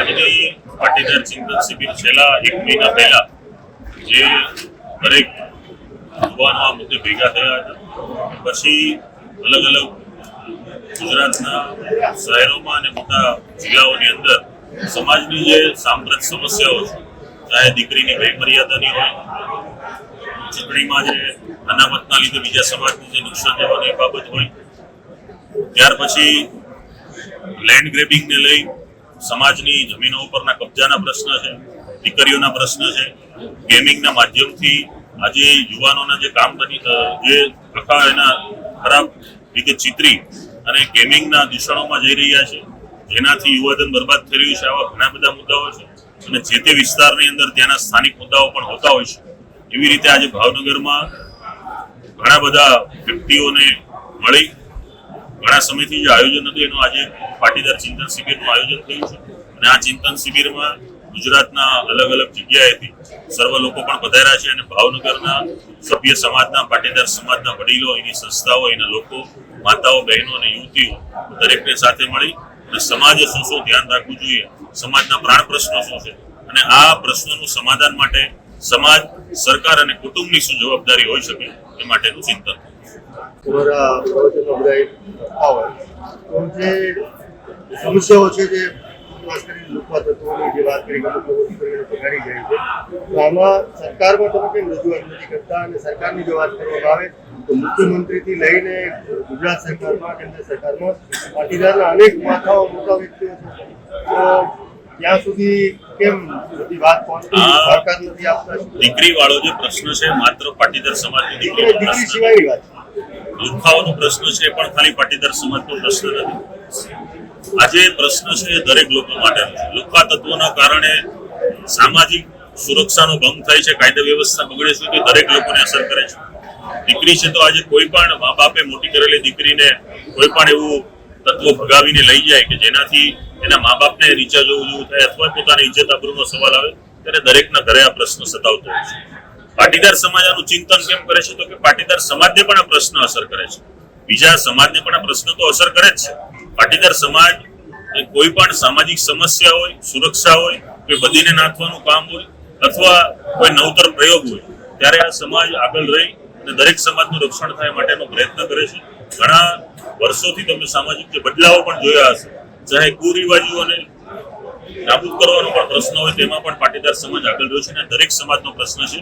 આજની પાટીદાર ચિંતન શિબિર છેલ્લા 1 મહિના પહેલા જે દરેક યુવાનો આ મુદ્દે ભેગા થયા હતા, પછી અલગ અલગ ગુજરાતના શહેરોમાં અને મોટા જિલ્લાઓની અંદર સમાજની જે સાંપ્રત સમસ્યાઓ છે, ચાહે દીકરીની વય મર્યાદાની હોય, ચૂંટણીમાં જે અનામતના લીધે બીજા સમાજને જે નુકસાન જવાની બાબત હોય, ત્યાર પછી લેન્ડ ગ્રેબિંગને લઈ સમાજની જમીનો ઉપરના કબજાના પ્રશ્ન છે, દીકરીઓના પ્રશ્ન છે, ગેમિંગના માધ્યમથી આજે યુવાનોના જે કામ બની જે આખા એના ખરાબ રીતે ચિતરી અને ગેમિંગના દૂષણોમાં જઈ રહ્યા છે, જેનાથી યુવાધન બરબાદ થઈ રહ્યું છે. આવા ઘણા બધા મુદ્દાઓ છે અને જે તે વિસ્તારની અંદર ત્યાંના સ્થાનિક મુદ્દાઓ પણ હોતા હોય છે. એવી રીતે આજે ભાવનગરમાં ઘણા બધા વ્યક્તિઓને મળી ઘણા સમયથી જે આયોજન હતું એનું આજે પાટીદાર ચિંતન શિબિરનું આયોજન થયું છે અને આ ચિંતન શિબિરમાં ગુજરાતના અલગ અલગ જગ્યાએથી સર્વ લોકો પણ પધાર્યા છે અને ભાવનગરના સભ્ય સમાજના, પાટીદાર સમાજના વડીલો, એની સંસ્થાઓ, એના લોકો, માતાઓ, બહેનો અને યુવતીઓ દરેકને સાથે મળી અને સમાજે શું શું ધ્યાન રાખવું જોઈએ, સમાજના પ્રાણ પ્રશ્નો શું છે અને આ પ્રશ્નોનું સમાધાન માટે સમાજ, સરકાર અને કુટુંબની શું જવાબદારી હોઈ શકે એ માટેનું ચિંતન. સમસ્યાઓ છે જે ખાસ કરીને લુખા તત્વોની જે વાત કરી ઘણી જાય છે, તો આમાં સરકારમાં તમે કેમ રજૂઆત નથી કરતા? અને સરકારની જો વાત કરવામાં આવે તો મુખ્યમંત્રીથી લઈને ગુજરાત સરકારમાં, કેન્દ્ર સરકારમાં પાટીદારના અનેક માથાઓ, મોટા વ્યક્તિઓ છે, તો ત્યાં સુધી કેમ બધી વાત પહોંચતી સરકાર નથી આપતા? દીકરી વાળો જે પ્રશ્ન છે માત્ર પાટીદાર સમાજની દીકરી સિવાયની વાત, લુખાઓનો પ્રશ્ન છે પણ ખાલી પાટીદાર સમાજનો પ્રશ્ન નથી. આજે પ્રશ્ન છે એ દરેક લોકો માટેનો છે. લુખા તત્વોના કારણે સામાજિક સુરક્ષાનો ભંગ થાય છે, કાયદા વ્યવસ્થા બગડે છે, તો દરેક લોકોને અસર કરે છે. દીકરી છે તો આજે કોઈ પણ મા બાપે મોટી કરેલી દીકરીને કોઈ પણ એવું તત્વ ભગાવીને લઈ જાય કે જેનાથી એના મા બાપને નીચા જોવું થાય અથવા પોતાની ઇજ્જત આબરૂનો સવાલ આવે, ત્યારે દરેકના ઘરે આ પ્રશ્ન સતાવતો હોય છે. પાટીદાર સમાજ આનું ચિંતન કેમ કરે છે? તો કે પાટીદાર સમાજને પણ આ પ્રશ્ન અસર કરે છે, બીજા સમાજને પણ આ પ્રશ્ન તો અસર કરે જ છે. પાટીદાર સમાજ કોઈ પણ સામાજિક સમસ્યા હોય, સુરક્ષા હોય, કોઈ બધીને નાખવાનું કામ હોય અથવા કોઈ નવતર પ્રયોગ હોય, ત્યારે આ સમાજ આગળ રહી અને દરેક સમાજનું રક્ષણ થાય માટેનો પ્રયત્ન કરે છે. ઘણા વર્ષોથી તમે સામાજિક જે બદલાવો પણ જોયા હશે, ચાહે કુરિવાજોને નાબૂદ કરવાનો પણ પ્રશ્ન હોય, તેમાં પણ પાટીદાર સમાજ આગળ રહ્યો છે અને દરેક સમાજનો પ્રશ્ન છે